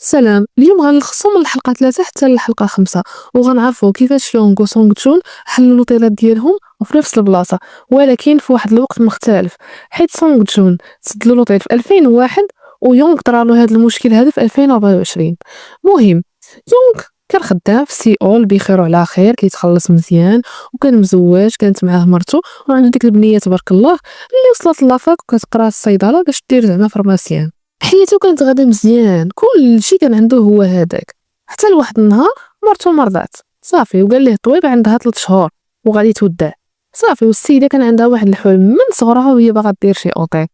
سلام. اليوم غنلخصو من الحلقة 3 حتى للحلقة 5 وغنعرفو كيفاش يونغ و سونغ تشون حلوا لوطيلات ديالهم في نفس البلاصة ولكن في واحد الوقت مختلف، حيت سونغ تشون سدلو لوطيل في 2001 ويونغ طرالو هاد المشكل هذا في 2024. مهم يونغ كان خدام في سيول بخير وعلى خير، كيتخلص مزيان وكان مزواج، كانت معاه مرتو وعنده ديك البنيه تبارك الله اللي وصلت لافاك وكتقرا الصيدله باش دير زعما فرماسيان. حياته كانت غادا مزيان، كلشي كان عنده هو هذاك، حتى لواحد النهار مرتو مرضات صافي وقال ليه الطبيب عندها 3 شهور وغادي تودع صافي. والسيده كان عندها واحد الحلم من صغرها وهي باغا دير شي اوطيل.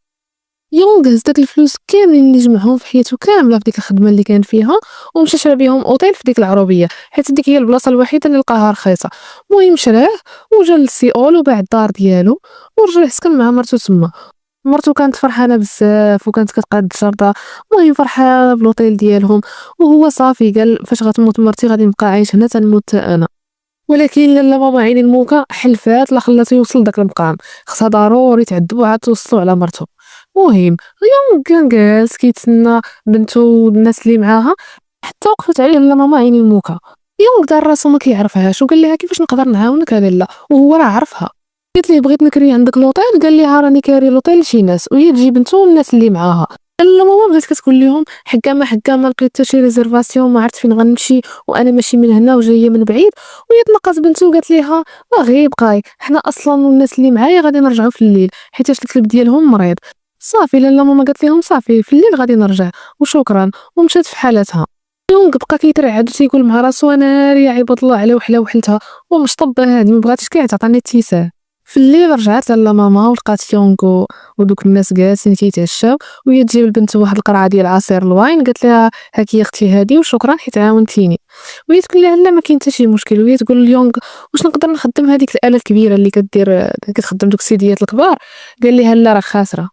يونغ هز داك الفلوس كاملين اللي جمعهم في حياته كامله في ديك الخدمه اللي كان فيها ومشى شرا بهم اوطيل في ديك العروبيه، حيت ديك هي البلاصه الوحيده اللي لقاها رخيصه. المهم شراه وجا لسيول وباع الدار ديالو ورجع يسكن مع مرتو تما. مرتو كانت فرحانه بزاف وكانت كتقاد الشرطه، المهم فرحانه بلوطيل ديالهم. وهو صافي قال فاش غتموت مرتي غادي نبقى عايش هنا تنموت حتى انا. ولكن لالا ماما عين الموكا حلفات لا خلاتو يوصل داك المقام، خصها ضروري تعذب وعاد توصلو على مرتو. المهم يوم كان جالس كيتسنى بنتو والناس اللي معاها حتى وقفت عليه لالا ماما عين الموكا. يونغ دار راسو ما كيعرفهاش وقال لها كيفاش نقدر نعاونك لالا، وهو راه عرفها. قلت ليه بغيت نكري عندك لوطيل، قال لي ها راني كاري لوطيل لشي ناس وهي تجي بنتو والناس اللي معاها. لا ماما بغيت كتقول لهم حكا ما لقيت حتى شي ريزرفاسيون، ما عرفت فين غنمشي وانا ماشي من هنا وجايه من بعيد. وهي طلقات بنتو وقالت ليها غير بقاي، حنا اصلا والناس اللي معايا غادي نرجعوا في الليل حيت الكلب ديالهم مريض. صافي لالا ماما قالت لهم صافي في الليل غادي نرجع وشكرا ومشات في حالتها. يونغ بقى كيترعد وتيقول مع راسو انا ناري يا عباد الله على وحله وحلتها ومشطبه هادي ما بغاتش كاع تعطيني اتساع. في الليل رجعت لالا ماما ولقات يونغ ودوك الناس جالسين كيتعشاو وهي تجيب البنت واحد القرعه ديال عصير الواين، قالت لها هاكي اختي هادي وشكرا حيت عاونتيني. وهي تقول لها لا ما كاين حتى شي مشكل، وهي تقول ليونغ واش نقدر نخدم هذيك الاله الكبيره اللي كتخدم دوك السيديات الكبار. قال لها لا راه خاسره.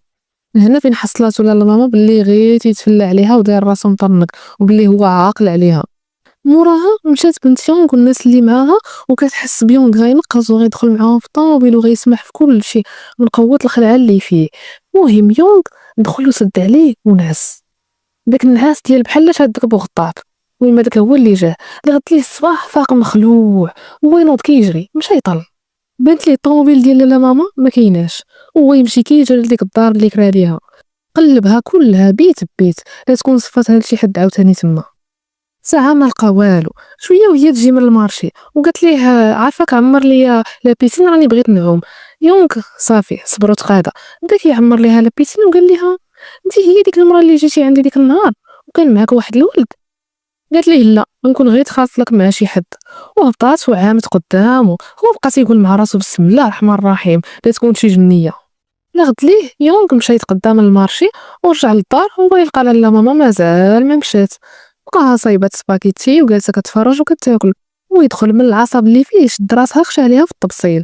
هنا فين حصلاتو لالا ماما باللي غير تيتفلى عليها وداير راسو مطنق وباللي هو عاقل عليها. موراها مشات بنت يونغ والناس اللي معاها وكتحس بيونغ غينقز وغيدخل معاهم في الطوموبيل وغيسمح في كل شيء من قوه الخلعه اللي فيه. المهم يونغ دخل وسد عليه ونعس، داك النعاس ديال بحال شادك بغطاط. المهم هذاك هو اللي جاه اللي غد ليه الصباح فاق مخلوع وينوض كيجري مشى يطل. بانت ليه الطوموبيل ديال لالا ماما ما كايناش، وهو يمشي كيجري لديك الدار اللي كرا ليها، قلبها كلها بيت بيت لا تكون صفاتها لشي حد عاوتاني تما. ساعة ما لقى والو، شويه وهي تجي من المارشي وقالت ليه عافاك عمر ليا لا بيسين راني بغيت نعوم. يونغ صافي صبر وتقادا بدا كيعمر ليها لا بيسين وقال ليها انت هي ديك المراه اللي جيتي عندي ديك النهار وكان معاك واحد الولد. قالت ليه لا نكون غير تخاص لك مع شي حد. وهبطات وعامت قدامه هو بقى تيقول مع راسو بسم الله الرحمن الرحيم لا تكون شي جنيه. لغد ليه يونغ مشى يتقدم للمارشي ورجع للدار وهو يلقى لالا ماما مازال ما مشات، بقاها صايبه سباكيتي وجالسه كتفرج وكتاكل. ويدخل من العصب اللي فيه شد راسها خشى عليها في الطبسيل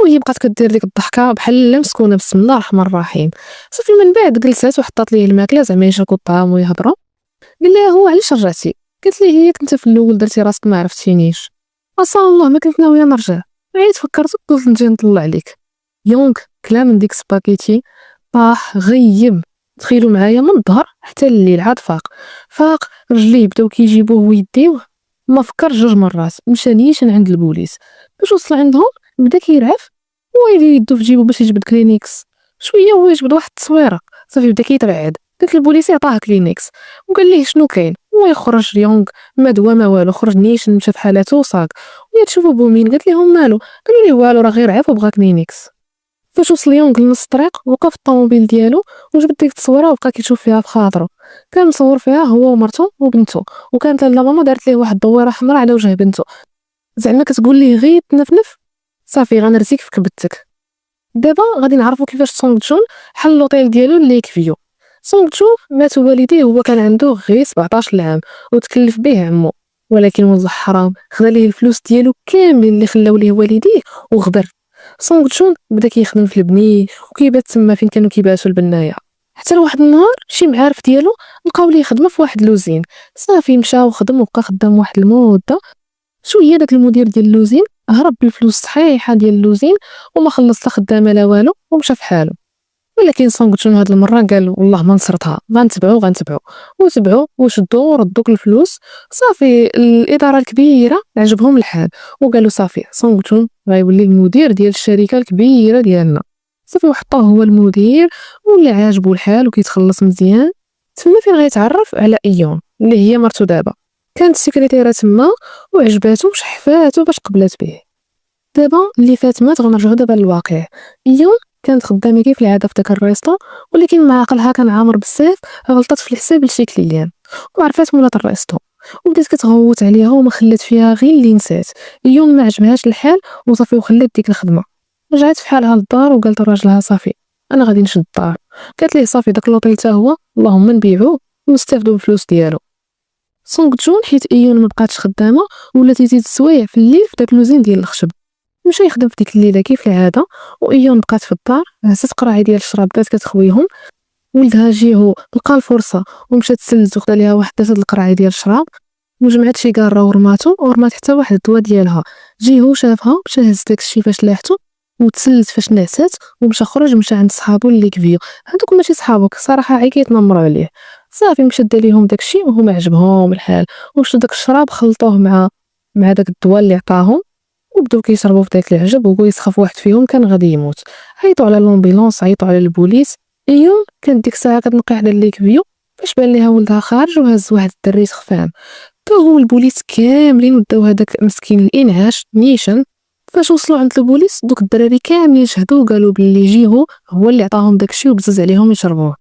وهي بقات كدير ديك الضحكه بحال لا مسكونه بسم الله الرحمن الرحيم. صافي من بعد جلسات وحطات ليه الماكله زعما يشركوا الطعام ويهضروا. قال لها هو علاش رجعتي؟ قالت ليه هي كنت في الاول درتي راسك ما عرفتينيش. اصلا الله ما كنت ناويه نرجع، عيت فكرت قلت نجي نطلع عليك. يونغ كلا من ديك سباكيتي طاح غيب. تخيلوا معايا من الظهر حتى الليل عاد فاق رجليه بداو كيجيبوه ويديوه. ما فكر 2 مرات مشى نيشان عند البوليس. باش وصل عندهم بدا كيرعف ويلي يدو في جيبو باش يجبد كلينيكس. شويه هو يجبد واحد التصويره صافي بدا كيترعد. داك البوليس عطاه كلينيكس وقال ليه شنو كاين. هو يخرج يونغ ما دوا ما والو، خرج نيشان مشى في حالته وصاك. وهي تشوفو بومين قالت لهم مالو، قالوا ليه والو راه غير عاف وبغا كلينيكس. فاش وصل يونغ لنص الطريق وقف الطوموبيل ديالو وجبد ديك التصويره وبقى كيشوف فيها في خاطرو. كان مصور فيها هو ومرته وبنته، وكانت لالا ماما دارت ليه واحد الدويره حمراء على وجه بنته زعما كتقول ليه غير تنفنف صافي غنرزيك في كبدتك. دابا غادي نعرفوا كيفاش سونغ تشون حل لوطيل ديالو اللي كفيو. سونغ تشون مات والديه وهو كان عنده غير 17 عام وتكلف به عمو، ولكن ولد الحرام خدا ليه الفلوس ديالو كامل اللي خلاو ليه والديه وغبر. سونغ تشون بدا كيخدم في البني وكيبات تما فين كانوا كيباتوا البنايه، حتى لواحد النهار شي معارف ديالو لقاو ليه خدمه في واحد لوزين. صافي مشى وخدم وبقى خدام واحد المده. شويه داك المدير ديال اللوزين هرب بالفلوس صحيحه ديال اللوزين وما خلص لا خدامه لا والو ومشى في حاله. ولكن سونغ جون هاد المره قال والله ما نصرتها، غنتبعو وتبعو وشدو وردوك الفلوس. صافي الاداره الكبيره عجبهم الحال وقالوا صافي سونغ جون غيولي المدير ديال الشركه الكبيره ديالنا. صافي وحطوه هو المدير ولا عاجبو الحال وكيتخلص مزيان. تما فين غيتعرف على ايون اللي هي مرتو دابا، كانت سكرتيره تما وعجباتو وشحفاتو باش قبلات به. دابا اللي فات مات، غنرجعو دابا للواقع. ايون كانت خدامه كيف العاده في داك الريستو، ولكن مع عقلها كان عامر بزاف غلطات في الحساب لشي كليان وعرفات مولات الريستو وبدات كتغوت عليها وما خلات فيها غير اللي نسات. ايون ما عجبهاش الحال وصافي وخلات ديك الخدمه. رجعت في حالها للدار وقالت لراجلها صافي انا غادي نشد الدار. قالت ليه صافي داك لوطيل حتى هو اللهم نبيعوه ونستافدوا بالفلوس ديالو. سونغ جون حيت ايون ما بقاتش خدامه ولا تزيد السوايع في الليل في داك لوزين ديال الخشب، مشى يخدم في ديك الليله كيف العاده. وايون بقات في الدار هزت قراعي ديال الشراب بدات كتخويهم. ولدها جيهو لقى الفرصه ومشات تسلت وخدا ليها واحد هاد القراعي ديال الشراب وجمعت شي كاره ورمات حتى واحد الدواء ديالها. جيهو شافها مشى هز داكشي فاش لاحتو وتسلت فاش نعسات ومشى خرج مشى عند صحابو اللي كفيو. هادوك ماشي صحابك صراحه عي كيتنمروا عليه. صافي مشى دا ليهم داكشي وهما عجبهم الحال وشدو داك الشراب خلطوه مع داك الدواء اللي عطاهم وبداو كيشربوا في داك العجب ويسخف واحد فيهم كان غادي يموت. عيطوا على لومبيلونس عيطوا على البوليس. ايون كانت ديك الساعه كتنقي على اللي كبيو فاش بان ليها ولدها خارج وهز واحد الدري خفان. تا هو البوليس كاملين وداو هذاك مسكين الانعاش نيشان. فاش وصلوا عند البوليس دوك الدراري كاملين شهدوا وقالوا باللي جيهو هو اللي عطاهم داكشي وبزز عليهم يشربوه.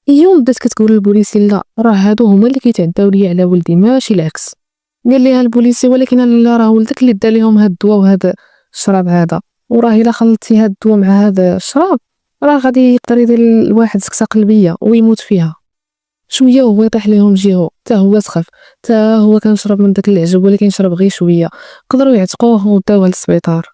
ايون بدات كتقول للبوليس لا راه هادو هما اللي كيتعداو ليا على ولدي ماشي العكس. قال ليها البوليسي ولكن لا راه ولدك اللي دا ليهم هاد الدواء وهذا الشراب هذا، وراه الا خلطتي هاد الدواء مع هذا الشراب راه غادي يقدر يدير الواحد سكته قلبيه ويموت فيها. شويه وهو يطيح ليهم جيهو حتى هو سخف، حتى هو كنشرب من داك العجب ولكن شرب غير شويه. قدروا يعتقوه وداوه للسبيطار.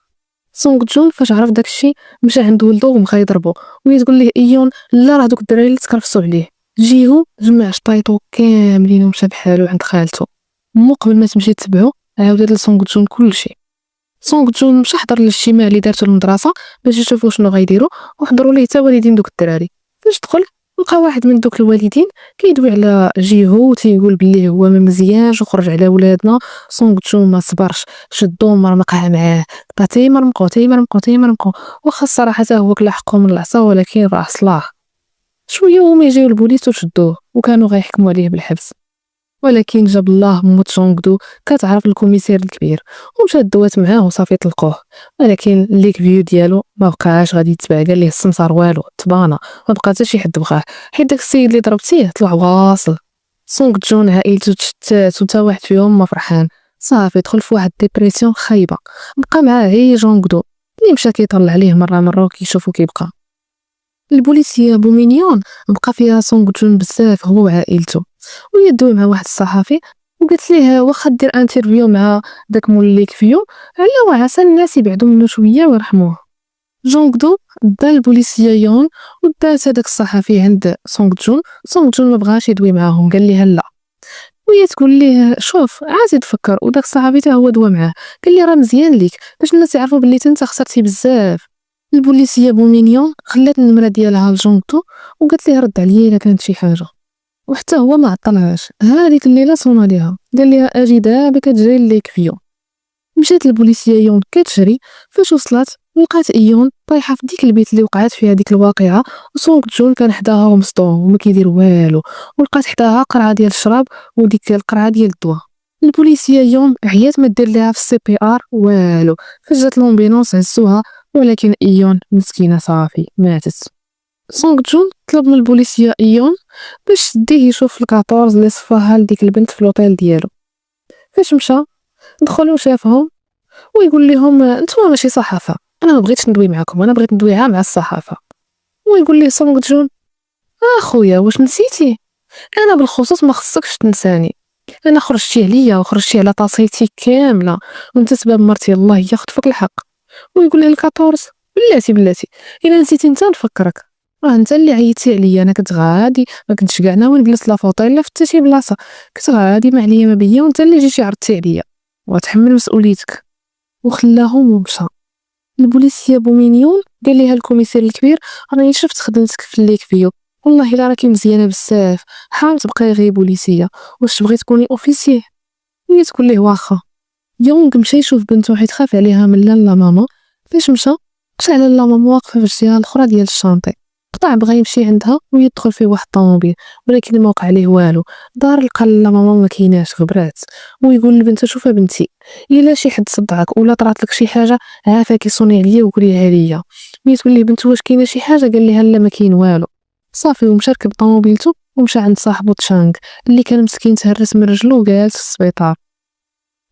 سونغ جون فاش عرف داكشي مشى عند ولدو وبقى يضربو ويتقول ليه ايون لا راه دوك الدراري اللي تكرفسوا عليه. جيهو جمع شطايطو كاملين ومشى بحالو عند خالته. مو قبل ما تمشي تتبعو عاودت لسونغ جون كلشي. سونغ جون مشى حضر للجماع اللي دارتو المدرسه باش يشوفوا شنو غيديروا وحضروا ليه حتى والدين دوك الدراري. فاش دخل لقى واحد من دوك الوالدين كيدوي على جيهو وتيقول بلي هو ما مزيانش وخرج على ولادنا. سونغ جون ما صبرش شدو مرمقها معاه بقى تيمرمقو واخا الصراحه حتى هو كلا حقه من العصا ولكن راه صلاح. شويه وما يجيو البوليس وشدوه وكانوا غيحكموا عليه بالحبس. ولكن جاب الله موت جونغدو كتعرف الكوميسير الكبير ومشات دوات معاه وصافي طلقوه. ولكن اللي كبيو ديالو ما بقاش غادي يتبع، قال ليه السمسار والو تبانا ما بقى حتى شي حد بغاه حيت داك السيد اللي ضربتيه طلع واصل. سونغ جون عائلته تشتات وتا واحد فيهم ما فرحان. صافي دخل في واحد ديبرسيون خايبه. بقى معاه غير جونغدو اللي مشى كيطلع عليه مره وكيشوفو كيبقى. البوليسيه بومينيون بقى فيها سونغ جون بزاف هو وعائلته ويدوي مع واحد الصحافي وقالت ليه واخا دير انترفيو مع داك مولي كفيو على وعسى الناس يبعدوا منه شويه ويرحموه. جونغدو دا البوليسيه يون ودات هذاك الصحافي عند سونغ جون. سونغ جون ما بغاش يدوي معاهم قال ليها لا وهي تقول ليه شوف عاد تفكر. وداك الصحافي حتى هو دوا معاه قال لي راه مزيان ليك باش الناس يعرفوا بلي انت خسرتي بزاف. البوليسيه بومينيون خلات النمره ديالها لجونغدو وقالت ليه رد عليا الا كانت شي حاجه وحتى هو ما عطلهاش. هذيك الليله صونا ليها قال ليها اجي دابا كتجري ليك فيو. مشات البوليسيه يون كتجري. فاش وصلت لقات ايون طايحه في ديك البيت اللي وقعت فيها ديك الواقعه وسونغ جون كان حداها ومصدوم وما كيدير والو. ولقات حداها قرعه ديال الشراب وديك القرعه ديال الدواء. البوليسيه يون عيات ما دير ليها في السي بي ار والو. فاش جات لومبيلونس هزوها ولكن ايون مسكينه صافي ماتت. سونغ جون طلب من البوليسيه ايون باش تديه يشوف الكاطورز اللي صفاها لديك البنت في لوطيل ديالو. فاش مشى دخلوا شافهم ويقول لهم نتوما ماشي صحافه انا ما بغيتش ندوي معكم انا بغيت ندوي مع الصحافه. ويقول ليه سونغ جون اخويا واش نسيتي انا بالخصوص ما خصكش تنساني انا خرجتي عليا وخرجتي على طاسيتي كامله وانت سبب مرتي الله ياخذ فيك الحق. ويقول ليه الكاطورز بلاتي الا نسيتي انت نفكرك راه انت اللي عيطتي عليا. انا كنت غادي ما كنتش كاع ناوي نجلس لا فوطيل لا في حتى شي بلاصه كنت غادي ما عليا ما بيا وانت اللي جيتي عرضتي عليا وتحمل مسؤوليتك. وخلاهم ومشى. البوليسيه بومينيون قال ليها الكوميسير الكبير: راني شفت خدمتك في الليك فيو، والله الا راكي مزيانه بزاف، حاول تبقاي غير بوليسيه، واش تبغي تكوني اوفيسيه؟ هي تقول ليه واخا. يونغ مشى يشوف بنته حيت خاف عليها من لا ماما. فاش مشى على لا ماما واقفه في الجهه الاخرى ديال الشانطي. قطع بغا يمشي عندها ويدخل فيه واحد الطوموبيل، ولكن ما وقع عليه والو. دار لقى لا ماما ما كايناش، غبرات. ويقول لبنته: شوفي بنتي، الا شي حد صدعك ولا طرات لك شي حاجه عافاكي صوني عليا وقوليها ليا. ملي تقول ليه بنته: واش كاينه شي حاجه؟ قال لها: لا ما كاين والو. صافي، ومشى ركب طوموبيلته ومشى عند صاحبو تشانغ اللي كان مسكين تهرس من رجلو وجالس في السبيطار.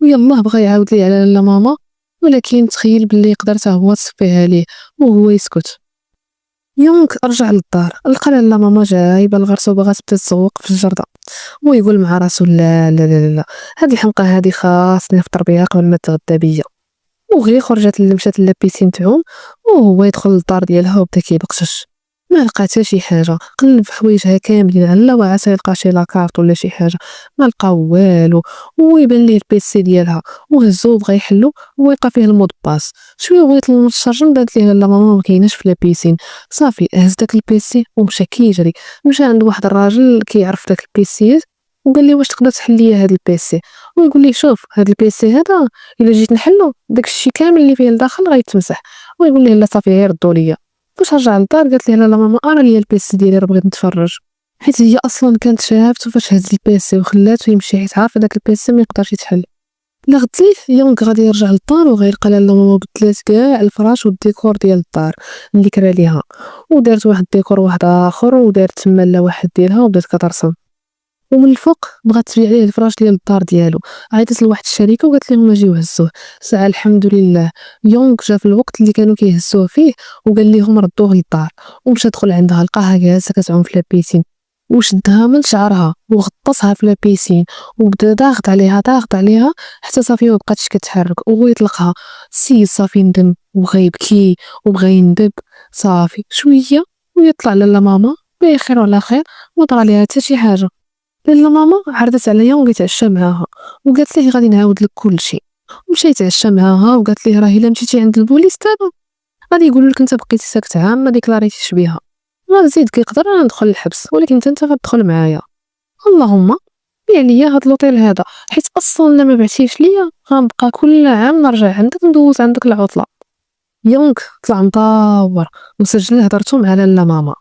ويلاه بغا يعاود ليه على لا ماما، ولكن تخيل باللي يقدر حتى هو تصفيها ليه وهو يسكت. يونغ رجع للدار، لقى لا ماما جايبه الغرس وباغا تبدا تزوق في الجرده، ويقول مع راسو: لا لا لا لا، هاد الحمقى هادي خاصني نفطر بها قبل ما تغدا بيا. وغير خرجت مشات لابيسين تعوم، وهو يدخل للدار ديالها وبدا كيبقشش. ما لقى حتى شي حاجه، قلب في حوايجها كاملين على وعسى يلقى شي لاكارت ولا شي حاجه، ما لقى والو. ويبان ليه البيسي ديالها وهزو بغا يحلو ويلقى فيه المود باس. شويه بغا يطلب الشارجن، بانت ليه لا ماما ما كايناش في لابيسين. صافي، هز داك البيسي ومشى كيجري. مشى عند واحد الراجل كيعرف داك البيسيات وقال لي: واش تقدر تحل لي هاد البيسي؟ ويقول لي: شوف هاد البيسي هذا الا جيت نحلو داك الشيء كامل اللي فيه لداخل غيتمسح. ويقول ليه: لا صافي غير ردوا ليا. فاش رجع للدار قالت ليه: لا ماما ارى ليا البيسي ديالي، راه بغيت نتفرج. حيت هي اصلا كانت شافته فاش هز البيسي وخلاته يمشي، حيت عارفه داك البيسي ما يقدرش يتحل. لا غد ليه يونغ غادي يرجع للدار وغيلقى لا ماما بدلات كاع الفراش والديكور ديال الدار اللي كرا ليها، ودارت واحد الديكور واحد اخر، ودارت تما لا واحد ديالها وبدات كترسم. ومن الفوق بغات تبيع ليه الفراش ديال الدار ديالو. عيطت لواحد الشركه وقالت لهم اجيو هزوه. ساعه الحمد لله يونغ جا في الوقت اللي كانوا كيهزوه فيه، وقال لهم ردوه للدار. ومشى دخل عندها لقاها جالسه كتعوم في لابيسين، وشدها من شعرها وغطسها في لابيسين، وبدا ضاغط عليها ضاغط عليها حتى صافي ما بقاتش كتحرك. وهو يطلقها. السيد صافي ندم وبغى يبكي وبغى يندب. صافي شويه ويطلع لاله ماما بخير وعلى خير، ما طرا ليها حتى شي حاجه. لاله ماما عرضت عليا ويتعشى معاها، وقالت ليه: غادي نعاود لك كلشي. مشى يتعشى معاها وقالت ليه: راه الا مشيتي عند البوليس دابا غادي يقولوا لك انت بقيتي ساكت عام ما ديكلاريتيش بها، غنزيد كيقدر انا ندخل الحبس، ولكن انت غتدخل معايا. اللهم بيع ليا هاد لوطيل هذا، حيت اصلا الا ما بعتيش ليا غنبقى كل عام نرجع عندك ندوز عندك العطله. يونغ طلع مطور وسجل هضرته مع لاله ماما.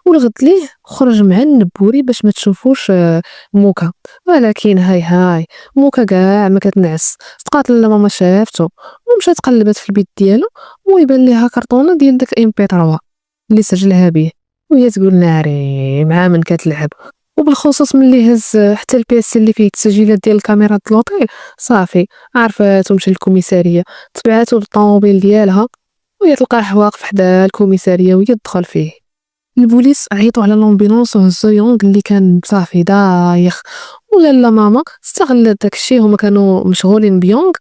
والغد ليه خرج مع النبوري باش ما تشوفوش موكا. ولكن هاي موكا كاع ما كتنعس، بقات لا ماما شافته ومشات قلبت في البيت ديالو، ويبان ليها كرتونه ديال داك ام بي 3 اللي سجلها به، وهي تقول: ناري مع من كتلعب. وبالخصوص ملي هز حتى البيس اللي فيه التسجيلات ديال الكاميرا د لوطيل، صافي عرفات ومشى للكوميساريه. تبعاتو بالطوموبيل ديالها وهي تلقاه واقف حدا الكوميساريه وهي تدخل فيه. البوليس عيطوا على لومبيلونس وهزو يونغ اللي كان صافي دايخ. ولا ماما استغلت داكشي، هما كانوا مشغولين بيونغ،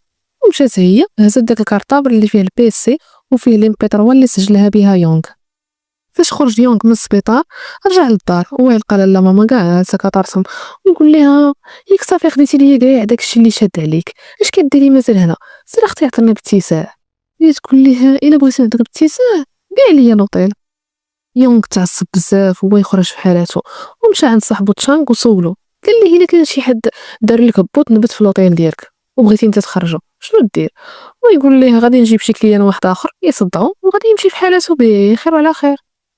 ومشات هي هزت داك الكارطابل اللي فيه البيسي وفيه ليمبي 3 اللي سجلها بها يونغ. فاش خرج يونغ من السبيطار رجع للدار ويلقى لاله ماما جالسه كترسم، ويقول لها: ياك صافي خديتي ليا كاع داكشي اللي شاد عليك، اش كديري مازال هنا؟ سير اختي عطيني باتساع. هي تقول لها: الا بغيتي نعطيك باتساع بيع ليا لوطيل. يونغ تعصب بزاف وهو يخرج في حالته، ومشى عند صاحبو تشانغ وسولو. قال ليه: الا كان شي حد دار لك هبوط نبت في لوطيل ديالك وبغيتي انت تخرجو شنو دير؟ ويقول ليه: غادي نجيب شي كليان واحد اخر يصدعو وغادي يمشي في حالته بخير وعلى خير.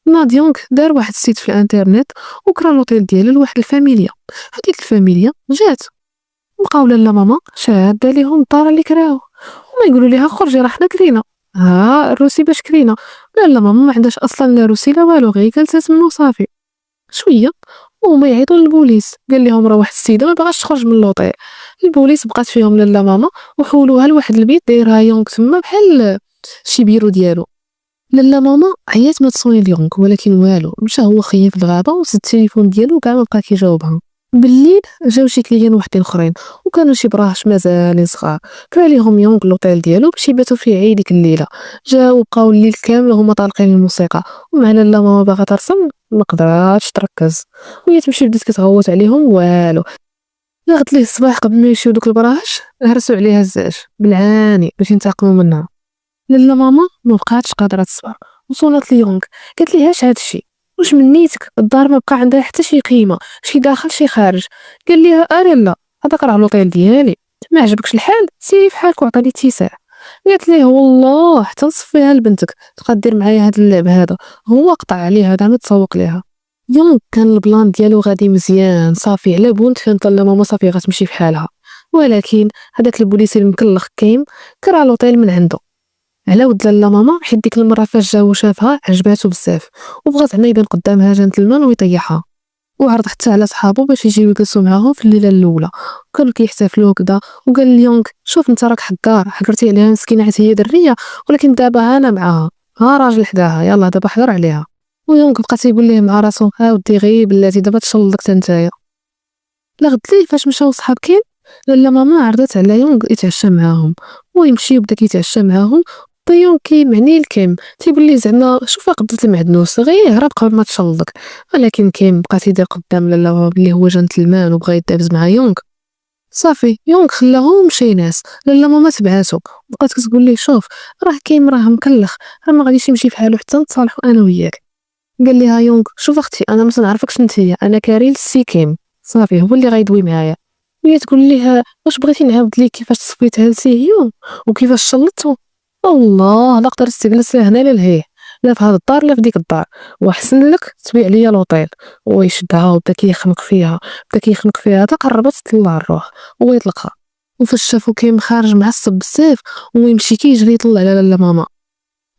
ناض يونغ دار واحد السيت في الانترنت وكرا لوطيل ديالو لواحد الفاميليا. هذيك الفاميليا جات لقاو لاله ماما شاده ليهم الدار اللي كراو، وما يقولوا ليها: خرجي راه حنا كرينا، ها الروسي باش كرينا. لا ماما ما عندهاش اصلا لا روسي لا والو، غير جلسات منو صافي. شويه وهما يعيطوا للبوليس، قال لهم: راه واحد السيده ما باغاش تخرج من اللوطيل. البوليس بقات فيهم لاله ماما وحولوها لواحد البيت دايرها يونغ تما بحال شي بيرو ديالو. لاله ماما عيات ما تصوني ليونغ، ولكن والو، مشى هو خيا في الغابه وسد التليفون ديالو كاع ما بقى كيجاوبها. بالليل جاو شي كليان وحدين اخرين وكانوا شي براهش مازالين صغار، كرا ليهم يونغ لوطيل ديالو باش يباتوا فيه عيد ديك الليله. جاو بقاو الليل كامل هما طالقين الموسيقى، ومعنا لا ماما باغا ترسم ما قدراتش تركز، وهي تمشي بدات كتغوت عليهم والو. غد ليه الصباح قبل ما يمشيو دوك البراهش هرسوا عليها الزاج بالعاني باش ينتقموا منها. لالا ماما ما بقاتش قادره تصبر، وصونات ليونغ قالت ليه اش هادشي، واش من نيتك الدار ما بقى عندها حتى شي قيمه، شي داخل شي خارج. قال ليها اري لا، هذاك راه لوطيل ديالي، ما عجبكش الحال سيري فحالك وعطيني اتساع. قالت ليه والله حتى نصفيها لبنتك تبقى دير معايا هاد اللعب هذا. هو قطع عليها هذا ما تسوق ليها. يونغ كان البلان ديالو غادي مزيان صافي على بونت فين طلع ماما صافي غتمشي بحالها، ولكن هذاك البوليسي المكلخ كيم كرا لوطيل من عنده على ود لاله ماما، حيت ديك المره فاش جا وشافها عجباتو بزاف وبغات زعما يبان قدامها جنتلمان ويطيحها، وعرض حتى على صحابو باش يجيو يجلسوا معاهم في الليله الاولى. كانوا كيحتفلوا كدا وقال ليونغ شوف انت راك حكار حكرتي عليها مسكينه حيت هي دريه، ولكن دابا انا معاها، ها راجل حداها يلا دابا حضر عليها. ويونغ بقى تيقول ليه مع راسو ها ودي غير بلاتي دابا تشلضك حتى نتايا. لغد ليه فاش مشاو صحاب كين لاله ماما عرضت على يونغ يتعشى معاهم، ويمشي وبدا كيتعشى معاهم. يونغ كيمعني لكيم تيقول ليه زعما شوف قدت المعدنوس غير هرب قبل ما تشلضك، ولكن كيم بقى تيدير قدام لاله ماما بلي هو جنتلمان وبغى يدابز مع يونغ. صافي يونغ خلاهم ومشى ينعس، لاله ماما تبعاتو بقات كتقول ليه شوف راه كيم راه مكلخ، راه ما غاديش يمشي فحالو حتى نتصالحوا انا وياك. قال لها يونغ شوف اختي انا ما نعرفكش نتيا، انا كاريل سي كيم صافي هو اللي غيدوي معايا. وهي تقول ليه واش بغيتي نعاود ليك كيفاش تصفيتها لسيهيو وكيفاش شلطتو؟ الله لا قدرت تجلس لا هنا لا لهيه، لا في هاد الدار لا في ديك الدار، واحسن لك تبيع ليا لوطيل. ويشدها وبدا كيخنق فيها، بدا كيخنق فيها حتى قربت تطلع الروح ويطلقها. وفاش شافو كيم خارج معصب بزاف ويمشي كيجري يطلع على لاله ماما،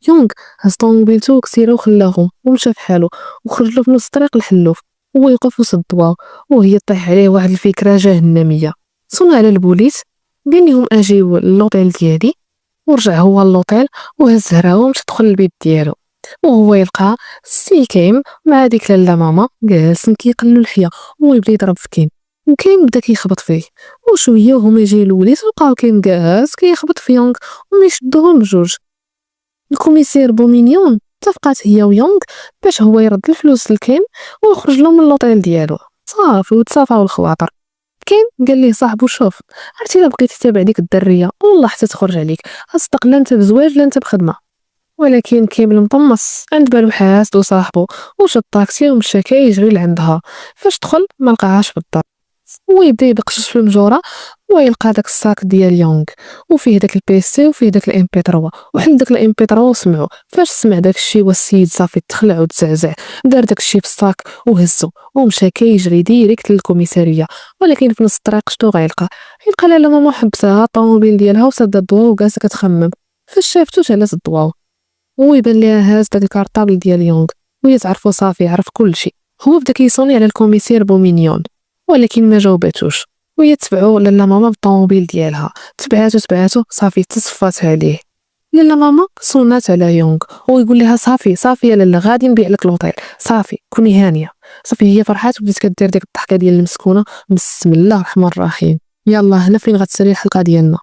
يونغ هز طوموبيلتو كسيرو وخلاهم ومشى فحالو وخرج له في نص الطريق الحلوف. هو يوقف وسط الضوا وهي طيح عليه واحد الفكره جهنميه. صونا على البوليس قال لهم اجيو للوطيل ديالي، ورجع هو للوطيل وهز هراوه ومشى دخل البيت ديالو. وهو يلقى سي كيم مع ديك لاله ماما جالسين كيقلوا الحياه، وهو يبدا يضرب في كيم وكيم بدا كيخبط فيه. وشويه وهما يجيو البوليس لقاو كيم جالس كيخبط في يونغ وما يشدوهم بجوج. الكوميسير بومينيون اتفقات هي ويونغ باش هو يرد الفلوس لكيم ويخرج لهم من اللوطيل ديالو صافي وتصافاو الخواطر. كيم قال ليه صاحبو شوف عرفتي الا بقيتي تابع ديك الدريه والله حتى تخرج عليك، اصدق لا انت بزواج لا انت بخدمه. ولكن كيم المطمس عند بالو حاسدو صاحبو وشد الطاكسي ومشى كيجري لعندها. فاش دخل ما لقاهاش في الدار، هو يبدا يبقشش في المجوره ويلقى داك الساك ديال يونغ وفيه داك البيسي وفيه داك الام بي 3. وحل داك الام بي 3 وسمعو. فاش سمع داك الشيء والسيد صافي تخلع وتزعزع، دار داك الشيء في الساك وهزو ومشى كيجري ديريكت للكوميساريه. ولكن في نص الطريق شنو غيلقى؟ يلقى لاله ماما حبسها الطوموبيل ديالها وسادة الضوا وجالسه كتخمم. فاش شافتو تعلات الضوا ويبان ليها هاز داك الكارطابل ديال يونغ، وهي تعرفو صافي عرف كلشي. هو بدا كيصوني على الكوميسير بومينيون ولكن ما جاوباتوش، وهي تبعو لاله ماما بالطوموبيل ديالها. تبعاتو صافي تصفات عليه. لاله ماما صونات على يونغ ويقول لها صافي صافي يا لاله غادي نبيع لك لوطيل صافي كوني هانيه. صافي هي فرحات وبدات كدير ديك الضحكه ديال المسكونه بسم الله الرحمن الرحيم. يلا هنا فين غتسالي الحلقه ديالنا.